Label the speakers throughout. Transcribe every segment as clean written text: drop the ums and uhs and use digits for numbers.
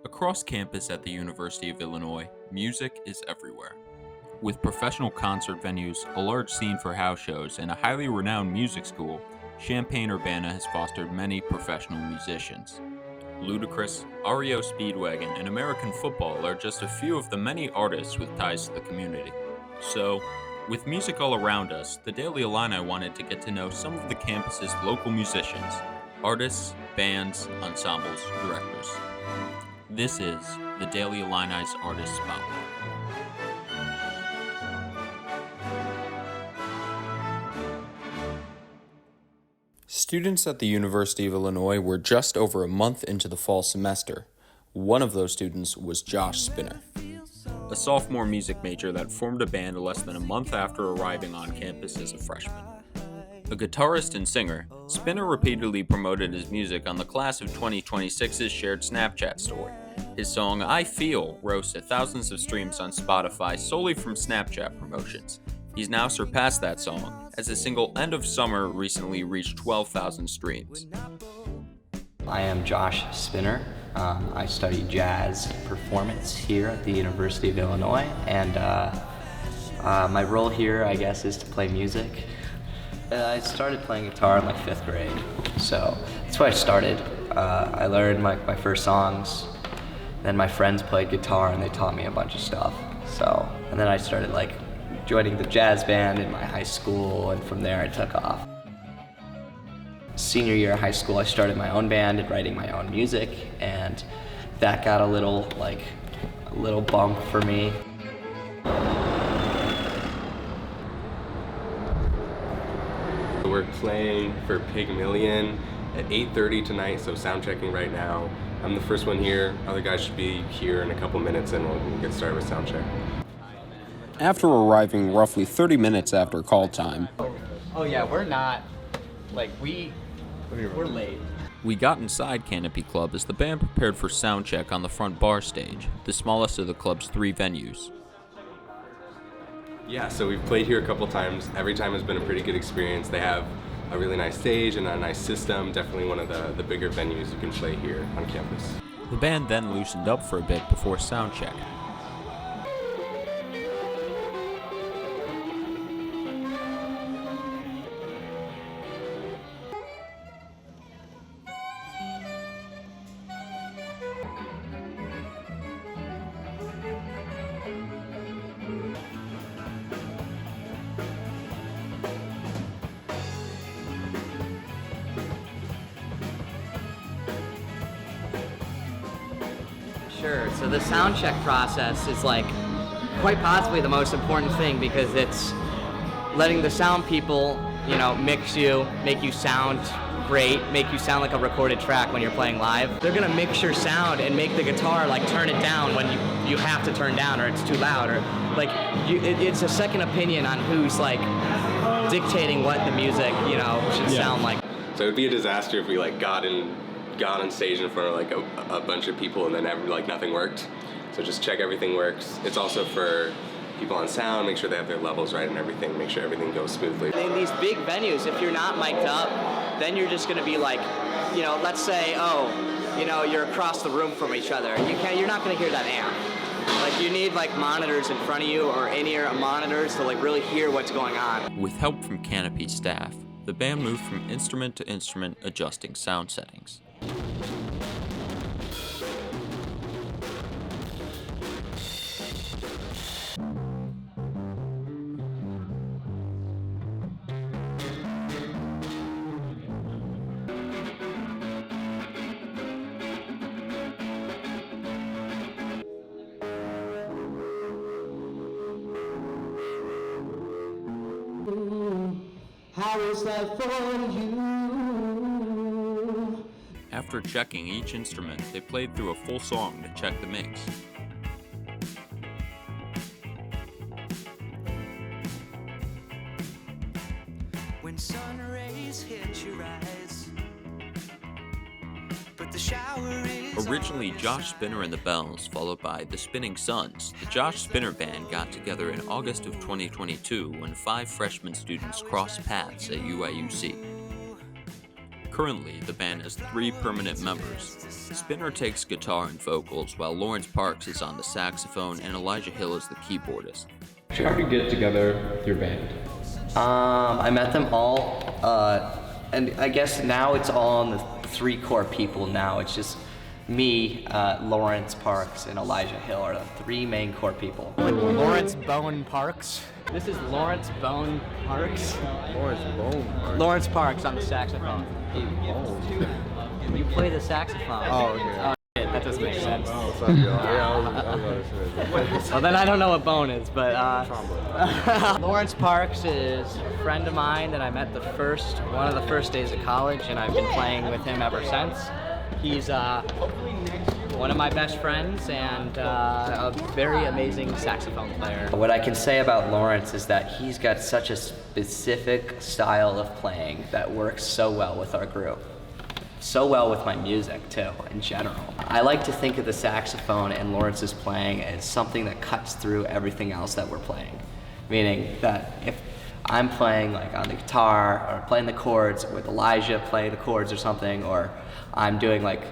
Speaker 1: Across campus at the University of Illinois, music is everywhere. With professional concert venues, a large scene for house shows, and a highly renowned music school, Champaign-Urbana has fostered many professional musicians. Ludacris, REO Speedwagon, and American football are just a few of the many artists with ties to the community. So, with music all around us, the Daily Illini wanted to get to know some of the campus's local musicians, artists, bands, ensembles, directors. This is the Daily Illini's Artist Spotlight. Students at the University of Illinois were just over a month into the fall semester. One of those students was Josh Spinner, a sophomore music major that formed a band less than a month after arriving on campus as a freshman. A guitarist and singer, Spinner repeatedly promoted his music on the class of 2026's shared Snapchat story. His song I Feel rose to thousands of streams on Spotify solely from Snapchat promotions. He's now surpassed that song, as his single End of Summer recently reached 12,000 streams.
Speaker 2: I am Josh Spinner. I study jazz performance here at the University of Illinois, and my role here, I guess, is to play music. I started playing guitar in 5th grade, so that's where I started. I learned my first songs, then my friends played guitar and they taught me a bunch of stuff. And then I started joining the jazz band in my high school, and from there I took off. Senior year of high school, I started my own band and writing my own music, and that got a little bump for me.
Speaker 3: We're playing for Pygmalion at 8:30 tonight, so sound checking right now. I'm the first one here. Other guys should be here in a couple minutes, and we'll get started with sound check.
Speaker 1: After arriving roughly 30 minutes after call time,
Speaker 4: Oh yeah, we're not, we're late.
Speaker 1: we got inside Canopy Club as the band prepared for sound check on the front bar stage, the smallest of the club's 3 venues.
Speaker 3: Yeah, so we've played here a couple times. Every time has been a pretty good experience. They have a really nice stage and a nice system. Definitely one of the bigger venues you can play here on campus.
Speaker 1: The band then loosened up for a bit before sound check.
Speaker 4: Sure, so the sound check process is quite possibly the most important thing, because it's letting the sound people, mix you, make you sound great, make you sound like a recorded track when you're playing live. They're gonna mix your sound and make the guitar turn it down when you have to turn down, or it's too loud, or it's a second opinion on who's dictating what the music, should sound like.
Speaker 3: So it would be a disaster if we got on stage in front of a bunch of people and then nothing worked. So just check everything works. It's also for people on sound, make sure they have their levels right and everything, make sure everything goes smoothly.
Speaker 4: In these big venues, if you're not mic'd up, then you're just gonna be let's say, you're across the room from each other. You're not gonna hear that amp. You need monitors in front of you, or in-ear monitors to really hear what's going on.
Speaker 1: With help from Canopy staff, the band moved from instrument to instrument, adjusting sound settings.
Speaker 5: How is that for you?
Speaker 1: After checking each instrument, they played through a full song to check the mix.
Speaker 5: When sun rays hit your eyes, but the shower is
Speaker 1: Originally Josh Spinner and the Bells, followed by the Spinning Suns, the Josh Spinner Band got together in August of 2022 when 5 freshman students crossed paths at UIUC. Currently, the band has 3 permanent members. Spinner takes guitar and vocals, while Lawrence Parks is on the saxophone and Elijah Hill is the keyboardist.
Speaker 6: How did you get together with your band?
Speaker 2: I met them all, and I guess now it's all on the 3 core people now. It's just me, Lawrence Parks, and Elijah Hill are the 3 main core people.
Speaker 4: Lawrence Bone Parks. This is Lawrence Bone Parks. Lawrence Parks on the saxophone. You play the saxophone.
Speaker 7: Oh, okay.
Speaker 4: Oh, shit, that doesn't make sense.
Speaker 7: What's up, y'all? Yeah, I was
Speaker 4: Well, then I don't know what bone is, but Lawrence Parks is a friend of mine that I met one of the first days of college, and I've been playing with him ever since. He's one of my best friends and a very amazing saxophone player.
Speaker 2: What I can say about Lawrence is that he's got such a specific style of playing that works so well with our group. So well with my music too, in general. I like to think of the saxophone and Lawrence's playing as something that cuts through everything else that we're playing. Meaning that if I'm playing like on the guitar or playing the chords with Elijah playing the chords or something, or I'm doing like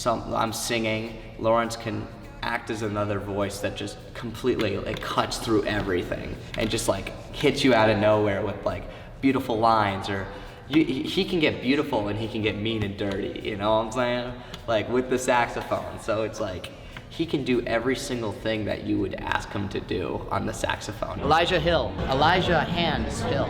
Speaker 2: I'm singing, Lawrence can act as another voice that just completely like cuts through everything and just like hits you out of nowhere with like beautiful lines, or he can get beautiful and he can get mean and dirty, you know what I'm saying? Like with the saxophone. So it's like he can do every single thing that you would ask him to do on the saxophone.
Speaker 4: Elijah Hill. Elijah Hands Hill.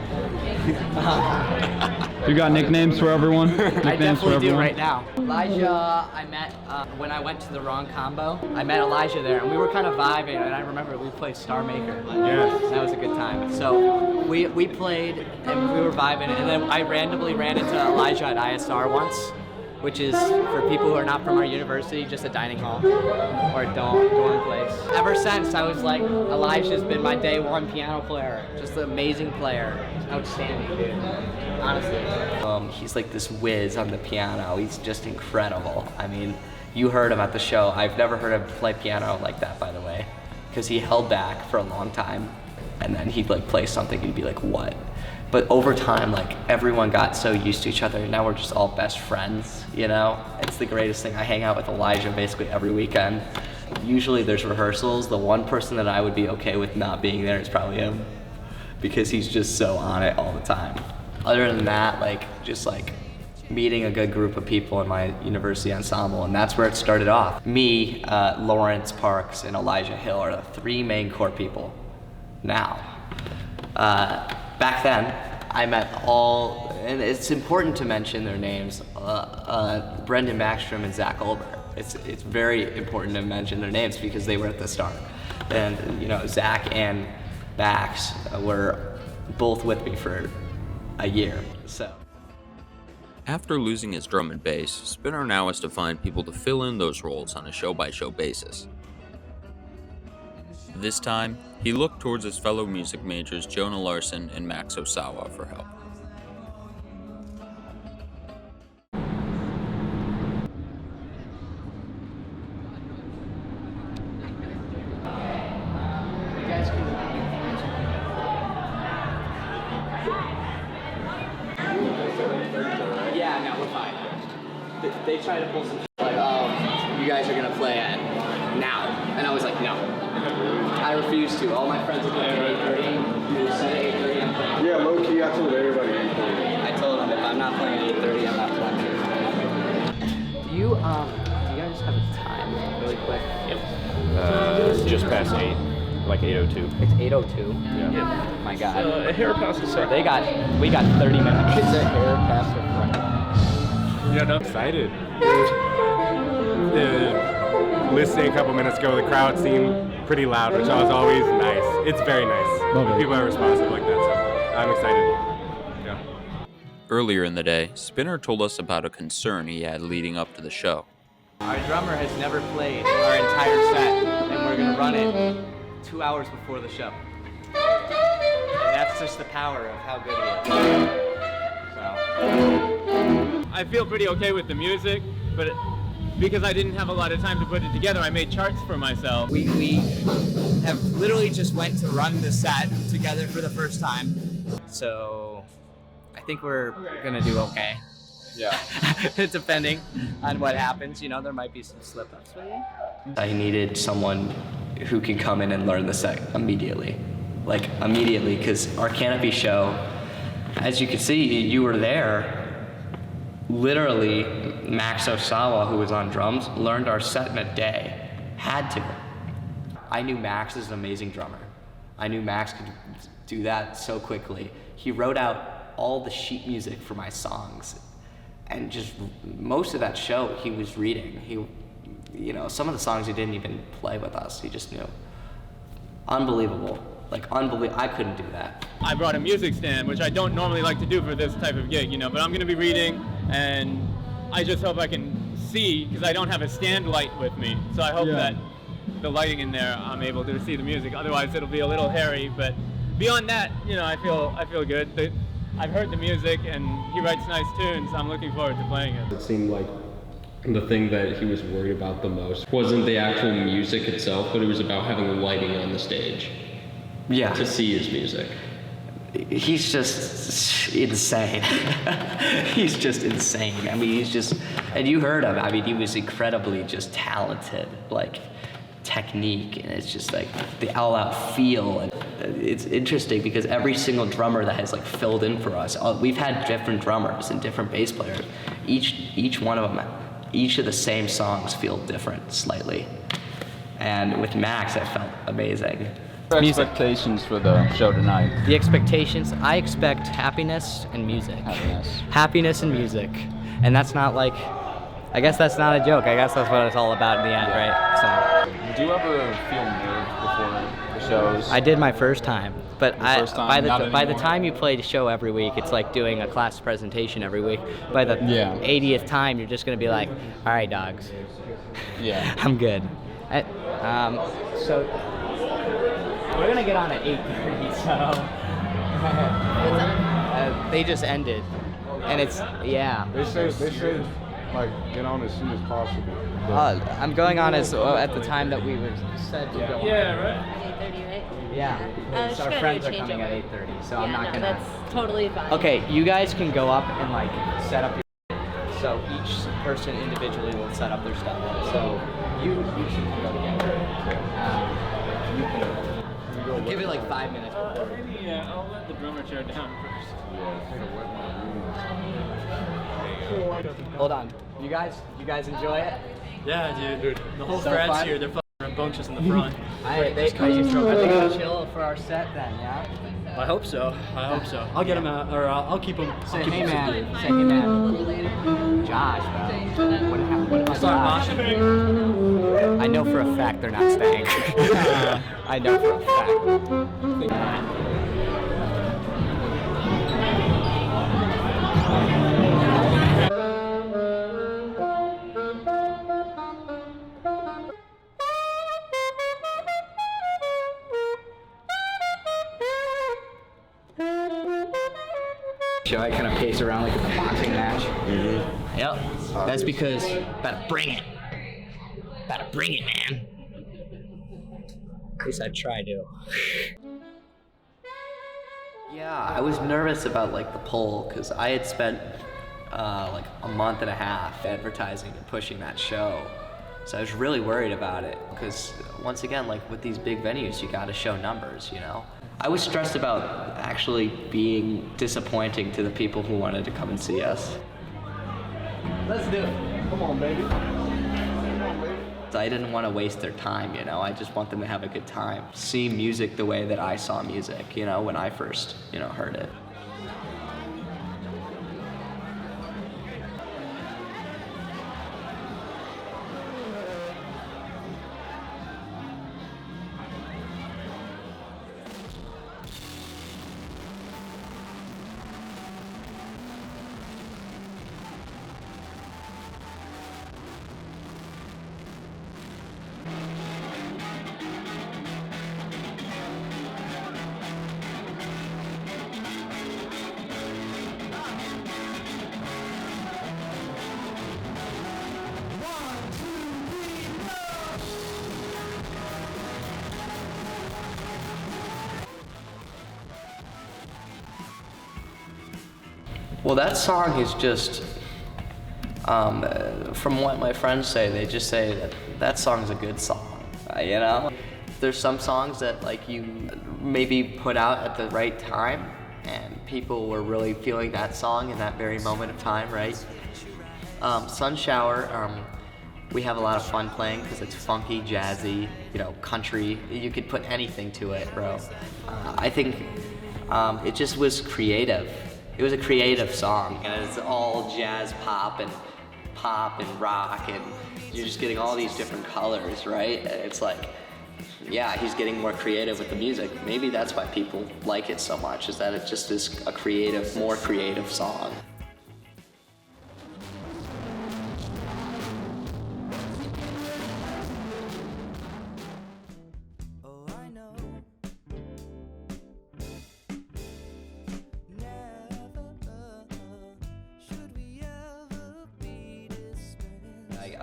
Speaker 6: You got nicknames for everyone?
Speaker 4: I definitely do right now. Elijah, I met when I went to the Wrong Combo. I met Elijah there, and we were kind of vibing, and I remember we played Star Maker.
Speaker 7: Yes.
Speaker 4: That was a good time. So we played, and we were vibing, and then I randomly ran into Elijah at ISR once, which is, for people who are not from our university, just a dining hall or a dorm place. Ever since, I was like, Elijah's been my day 1 piano player. Just an amazing player. Outstanding, dude. Honestly.
Speaker 2: He's like this whiz on the piano. He's just incredible. I mean, you heard him at the show. I've never heard him play piano like that, by the way, because he held back for a long time, and then he'd like play something, and he'd be like, what? But over time, like, everyone got so used to each other, and now we're just all best friends, you know? It's the greatest thing. I hang out with Elijah basically every weekend. Usually there's rehearsals. The one person that I would be okay with not being there is probably him, because he's just so on it all the time. Other than that, like, just like meeting a good group of people in my university ensemble, and that's where it started off. Me, Lawrence Parks, and Elijah Hill are the 3 main core people now. Back then, I met all, and it's important to mention their names, Brendan Backstrom and Zach Olber. It's very important to mention their names because they were at the start. And you know, Zach and Bax were both with me for a year, so.
Speaker 1: After losing his drum and bass, Spinner now has to find people to fill in those roles on a show-by-show basis. This time, he looked towards his fellow music majors Jonah Larson and Max Osawa for help.
Speaker 4: Yeah, no, we're fine. They try to pull some shit like, oh, you guys are gonna play at now. And I was like, no. I refuse to. All my friends are playing at 8:30. They said 8:30, I'm playing.
Speaker 7: Yeah, low key, I told everybody.
Speaker 4: I told them if I'm not playing at 8:30, I'm not playing. Do you guys have a time really quick?
Speaker 8: Yep. Just past 8, like 8:02.
Speaker 4: It's 8:02.
Speaker 8: Yeah.
Speaker 4: My God.
Speaker 8: A hair past the
Speaker 4: So we got 30 minutes. It's a hair past the front.
Speaker 7: Yeah, no. Excited. Listening a couple minutes ago, the crowd seemed pretty loud, which was always nice. It's very nice.
Speaker 6: Love it.
Speaker 7: People are responsive like that, so I'm excited. Yeah.
Speaker 1: Earlier in the day, Spinner told us about a concern he had leading up to the show.
Speaker 4: Our drummer has never played our entire set, and we're gonna run it 2 hours before the show. And that's just the power of how good he is. So.
Speaker 8: I feel pretty okay with the music, but because I didn't have a lot of time to put it together, I made charts for myself.
Speaker 4: We have literally just went to run the set together for the first time. So I think we're gonna do okay.
Speaker 6: Yeah.
Speaker 4: Depending on what happens, you know, there might be some slip-ups. But yeah.
Speaker 2: I needed someone who can come in and learn the set immediately. Like, immediately, because our Canopy show, as you can see, you were there. Literally, Max Osawa, who was on drums, learned our set in a day. Had to. I knew Max is an amazing drummer. I knew Max could do that so quickly. He wrote out all the sheet music for my songs. And just most of that show, he was reading. You know, some of the songs he didn't even play with us. He just knew. Unbelievable. Like, unbelievable. I couldn't do that.
Speaker 8: I brought a music stand, which I don't normally like to do for this type of gig, you know, but I'm gonna be reading, and I just hope I can see, because I don't have a stand light with me. So I hope that the lighting in there, I'm able to see the music. Otherwise, it'll be a little hairy, but beyond that, you know, I feel good. I've heard the music, and he writes nice tunes. I'm looking forward to playing it.
Speaker 6: It seemed like the thing that he was worried about the most wasn't the actual music itself, but it was about having lighting on the stage.
Speaker 2: Yeah.
Speaker 6: To see his music.
Speaker 2: He's just insane. He's just insane. I mean, and you heard him. I mean, he was incredibly just talented, like technique, and it's just like the all-out feel. And it's interesting because every single drummer that has like filled in for us, we've had different drummers and different bass players. Each one of them, each of the same songs feel different slightly. And with Max, I felt amazing.
Speaker 6: Expectations for the show tonight.
Speaker 4: The expectations, I expect happiness and music. Happiness and music. And that's not like, I guess that's not a joke. I guess that's what it's all about in the end, right? So.
Speaker 6: Did you ever feel nervous before the shows?
Speaker 4: I did my first time, but by the
Speaker 6: Not
Speaker 4: time you play the show every week, it's like doing a class presentation every week. By the 80th time, you're just gonna be like, all right, dogs.
Speaker 6: Yeah.
Speaker 4: I'm good. So we're gonna get on at 8:30. So they just ended, and it's
Speaker 9: They say like get on as soon as possible.
Speaker 4: I'm going on as at the time that we were said to go.
Speaker 8: Yeah, right.
Speaker 10: 8:30, right?
Speaker 4: Yeah. So our friends are coming at 8:30, so I'm not gonna.
Speaker 10: That's totally fine.
Speaker 4: Okay, you guys can go up and like set up your. So each person individually will set up their stuff. So you should go together. You can. Give it like 5 minutes before.
Speaker 8: Maybe I'll let the drummer chair down first.
Speaker 4: Hold on. You guys enjoy it?
Speaker 11: Yeah, dude. The whole
Speaker 4: So
Speaker 11: frat's
Speaker 4: fun.
Speaker 11: here. They're fucking rambunctious in the front.
Speaker 4: Are they gonna chill for our set then? Yeah.
Speaker 11: I hope so. I'll get him out, or I'll keep him.
Speaker 4: Say hey man. Say hey man. Josh, bro. What about
Speaker 11: Start
Speaker 4: Josh?
Speaker 11: moshing.
Speaker 4: I know for a fact they're not staying. I know for a fact. I kind of pace around like a boxing match. Mm-hmm. Yep. That's because gotta bring it. Gotta bring it, man. At least I try to.
Speaker 2: Yeah, I was nervous about like the poll because I had spent like a month and a half advertising and pushing that show. So I was really worried about it because once again, like with these big venues, you gotta show numbers, you know? I was stressed about actually being disappointing to the people who wanted to come and see us.
Speaker 4: Let's do it.
Speaker 9: Come on, baby.
Speaker 2: I didn't want to waste their time, you know? I just want them to have a good time. See music the way that I saw music, you know, when I first, heard it. Well, that song is just From what my friends say, they just say that that song's a good song, you know? There's some songs that like you maybe put out at the right time and people were really feeling that song in that very moment of time, right? Sun Shower, we have a lot of fun playing because it's funky, jazzy, you know, country. You could put anything to it, bro. I think it just was creative. It was a creative song, and it's all jazz pop and rock, and you're just getting all these different colors, right? And it's like, yeah, he's getting more creative with the music. Maybe that's why people like it so much, is that it just is a creative, more creative song.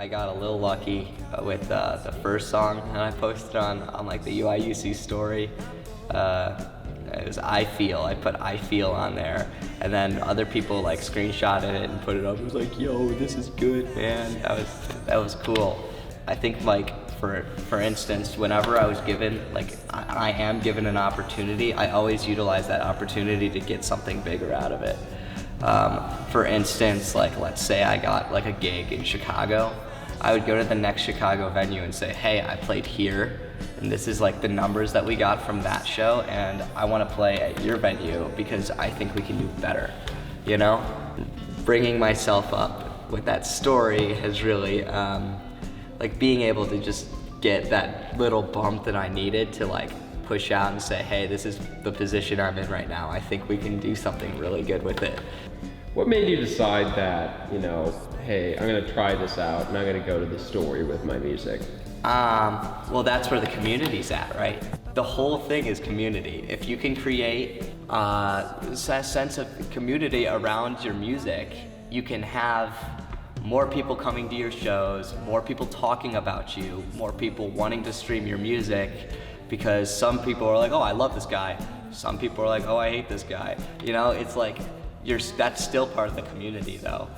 Speaker 2: I got a little lucky with the first song, and I posted on like the UIUC story. It was I Feel. I put I Feel on there, and then other people like screenshotted it and put it up. It was like, yo, this is good, man. That was cool. I think like for instance, whenever I was given, like I am given an opportunity, I always utilize that opportunity to get something bigger out of it. For instance, like let's say I got like a gig in Chicago, I would go to the next Chicago venue and say, hey, I played here, and this is like the numbers that we got from that show, and I want to play at your venue because I think we can do better, you know? Bringing myself up with that story has really, like being able to just get that little bump that I needed to like push out and say, hey, this is the position I'm in right now. I think we can do something really good with it.
Speaker 6: What made you decide that, you know, hey, I'm gonna try this out and I'm gonna go to the story with my music?
Speaker 2: Well, that's where the community's at, right? The whole thing is community. If you can create a sense of community around your music, you can have more people coming to your shows, more people talking about you, more people wanting to stream your music, because some people are like, oh, I love this guy. Some people are like, oh, I hate this guy. You know, it's like, that's still part of the community though.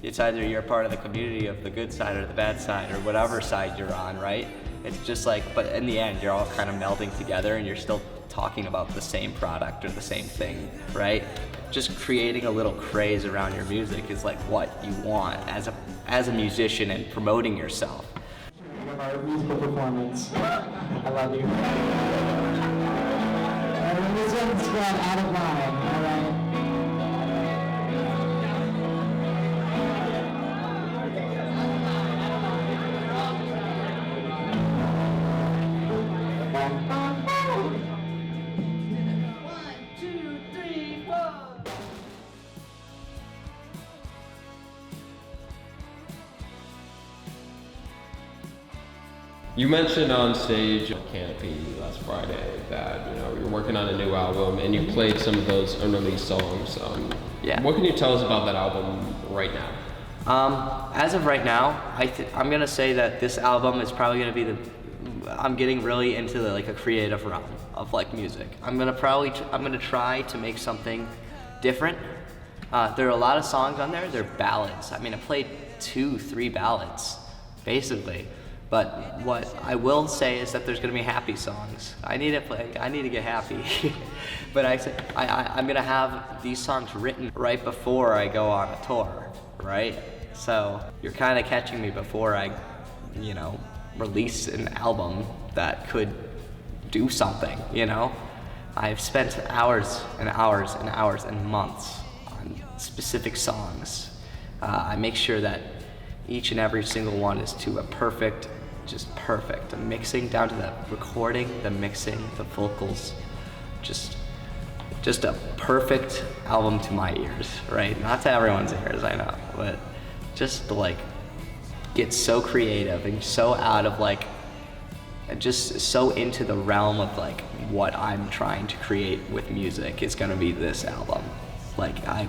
Speaker 2: It's either you're part of the community of the good side or the bad side, or whatever side you're on, right? It's just like, but in the end, you're all kind of melding together and you're still talking about the same product or the same thing, right? Just creating a little craze around your music is like what you want as a musician and promoting yourself.
Speaker 10: Our musical performance. I love you. And this one's called Out of Line, alright?
Speaker 6: You mentioned on stage at Canopy last Friday that, you know, you're working on a new album and you played some of those unreleased songs.
Speaker 2: Yeah.
Speaker 6: What can you tell us about that album right now?
Speaker 2: As of right now, I'm gonna say that this album is probably gonna be I'm getting really into like a creative realm of like music. I'm gonna try to make something different. There are a lot of songs on there, they're ballads. I mean, I played 2-3 ballads, basically. But what I will say is that there's gonna be happy songs. I need to get happy. But I'm gonna have these songs written right before I go on a tour, right? So you're kind of catching me before I, you know, release an album that could do something, you know? I've spent hours and hours and hours and months on specific songs. I make sure that each and every single one is to a perfect, just perfect. The mixing down to the recording, the mixing, the vocals, just a perfect album to my ears, right? Not to everyone's ears, I know, but just to like get so creative and so out of like, just so into the realm of like what I'm trying to create with music is gonna be this album. Like I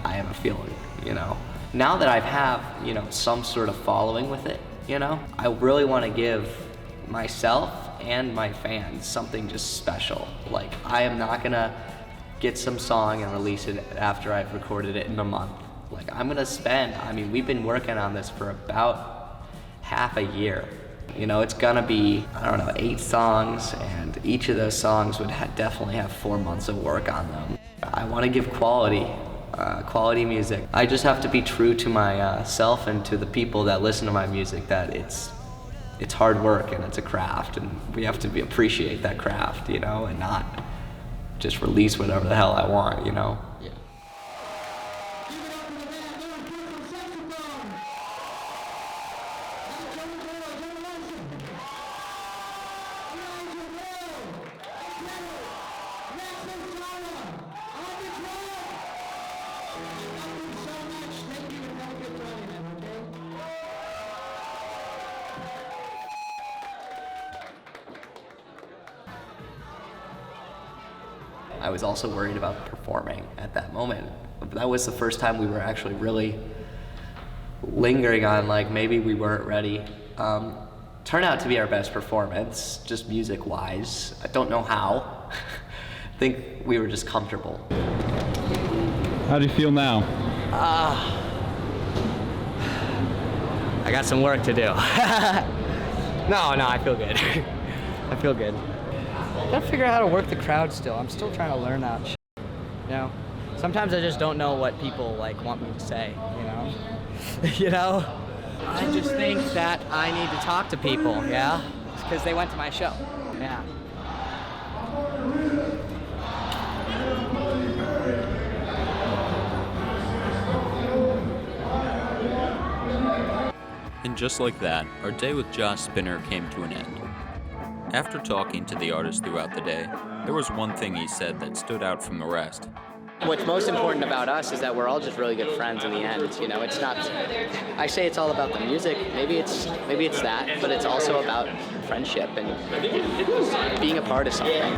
Speaker 2: have a feeling, you know? Now that I have, you know, some sort of following with it, you know, I really want to give myself and my fans something just special. Like, I am not gonna get some song and release it after I've recorded it in a month. Like we've been working on this for about half a year. You know, it's gonna be, 8 songs, and each of those songs would definitely have 4 months of work on them. I wanna give quality music. I just have to be true to myself and to the people that listen to my music, that it's hard work and it's a craft, and we have to appreciate that craft, you know, and not just release whatever the hell I want, you know? Yeah. I was also worried about performing at that moment. That was the first time we were actually really lingering on, like, maybe we weren't ready. Turned out to be our best performance, just music-wise. I don't know how. I think we were just comfortable.
Speaker 12: How do you feel now?
Speaker 4: I got some work to do. No, I feel good. I feel good. Gotta figure out how to work the crowd still. I'm still trying to learn that shit. You know? Sometimes I just don't know what people want me to say, you know? You know? I just think that I need to talk to people, yeah? Because they went to my show. Yeah.
Speaker 1: And just like that, our day with Josh Spinner came to an end. After talking to the artist throughout the day, there was one thing he said that stood out from the rest.
Speaker 4: What's most important about us is that we're all just really good friends in the end. You know, it's not, I say it's all about the music. Maybe it's that, but it's also about friendship and being a part of something.